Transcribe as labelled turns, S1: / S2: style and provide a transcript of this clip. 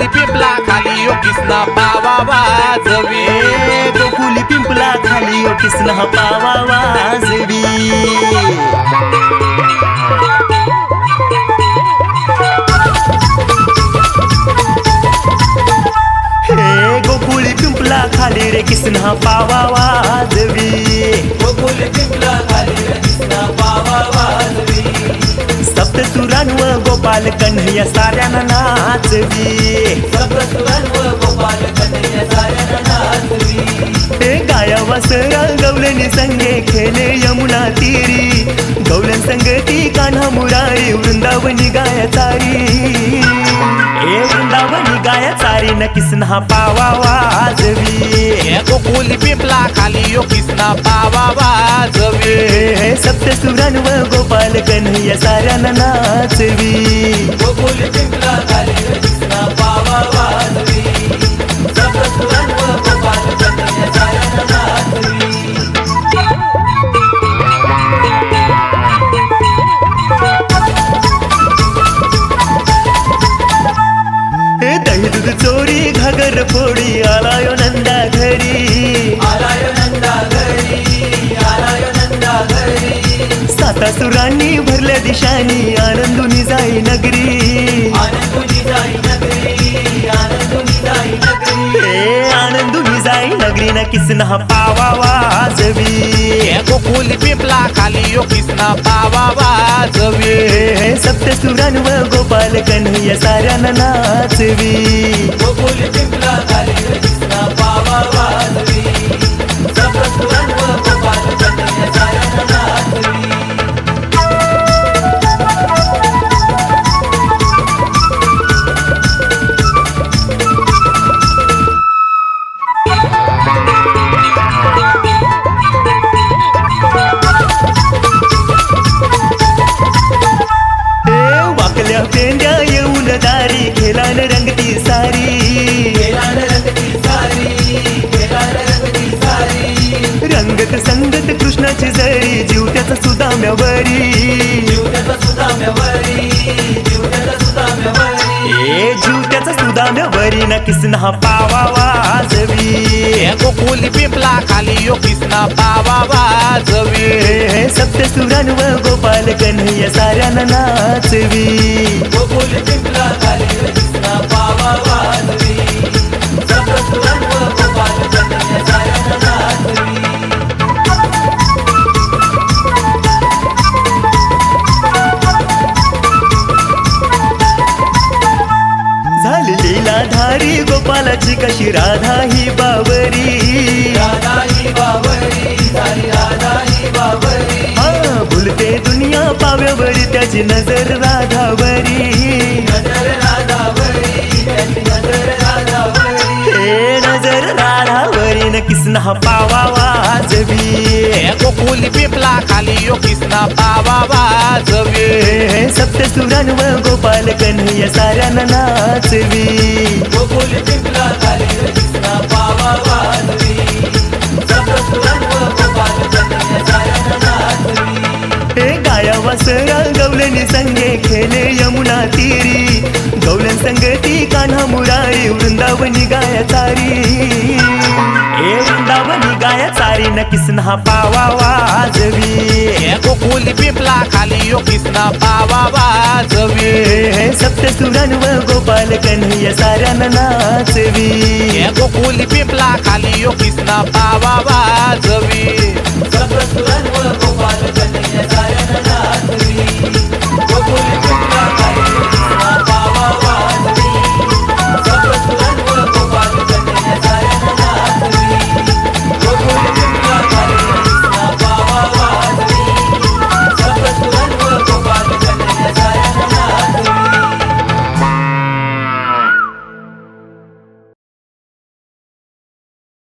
S1: गोकुली पिंपला खाली ओ किसना पावा वाजवी
S2: गोकुली पिंपला खाली ओ किसना पावा वाजवी गोकुली पिंपला खाली रे किसना पावा वाजवी
S3: गोकुली पिंपला खाली रे किसना पावा वाजवी
S2: सप्तसुरांव गोपाल कन्हैया साऱ्यांना नाचवी
S3: सप्तसुरांव गोपाल कन्हैया साऱ्यांना नाचवी
S2: गाया वासरा गवळणी संगे खेले यमुना तीरी गवळण संगती कान्हा मुरारी वृंदावनी गाया चारी वृंदावनी गाया चारी न किसना पावा वाजवी
S1: गोकुली पिंपला खाली ओ किसना पावा वाजवी
S2: सप्तसुरांव गोपाल कन्हैया साऱ्यांना नाचवी
S3: गोकुली पिंपला खाली रे किसना पावा वाजवी सप्तसुरांव गोपाल कन्हैया साऱ्यांना नाचवी
S2: दही दूध चोरी घागर फोडी आलायो नंदा घरी
S3: आलायो नंदा घरी आलायो नंदा घरी
S2: सातासुरांनी भरल्या दिशानी आनंदुनी जाई नगरी
S3: आनंदुनी जाई नगरी आनंदुनी जाई नगरी
S2: आनंदुनी जाई नगरी न किसना पावा वाजवी
S1: गोकुली पिंपला खाली ओ किसना पावा वाजवी
S2: सप्तसुरांव गोपाल कन्हैया साऱ्यांना नाचवी
S3: गोकुली पिंपला खाली रे किसना पावा वाजवी सप्तसुरांव गोपाल कन्हैया साऱ्यांना नाचवी
S2: वाकल्या पेंड्या येऊन दारी खेळान रंगती सारी
S3: खेळान रंगती सारी खेळान रंगती सारी
S2: रंगत संगत कृष्णाची जरी जीव त्याचा सुदाम्यावरी
S3: जीवनाचा सुदाम्यावरी जीवनाचा सुदाम्यावरी
S2: जीव त्याचा सुदाम्यावरी न किसना पावा वाजवी
S1: गोकुली पिंपला खाली ओ किसना पावा वाजवी
S2: सप्तसुरांव गोपाल कन्हैया साऱ्यांना नाचवी
S3: गोकुली पिंपला खाली रे किसना पावा वाजवी सप्तसुरांव गोपाल कन्हैया साऱ्यांना नाचवी
S2: झाली लीलाधारी गोपालाची कशी राधा ही बावरी
S3: राधा ही बावरी सारी राधा ही बावरी
S2: भुलते दुनिया पाव्यावरी त्याची नजर राधावरी
S3: नजर राधावरी त्याची नजर राधावरी
S2: नजर राधावरी न किसना पावा वाजवी
S1: गोकुली पिंपला खाली ओ किसना पावा वाजवी
S2: सप्तसुरांव गोपाल कन्हैया साऱ्यांना नाचवी
S3: गोकुली पिंपला खाली रे किसना पावा वाजवी सप्तसुरांव गोपाल कन्हैया साऱ्यांना नाचवी
S2: गाया वासरा गवळणी संगे खेले यमुना तीरी गवळण संगती कान्हा मुरारी वृंदावनी गाया चारी वृंदावनी गाया चारी न किसना पावा वाजवी
S1: गोकुली पिंपला खाली ओ किसना पावा वाजवी
S2: सप्तसुरांव गोपाल कन्हैया साऱ्यांना नाचवी
S1: गोकुली पिंपला खाली ओ किसना पावा वाजवी
S3: सप्तसुरांव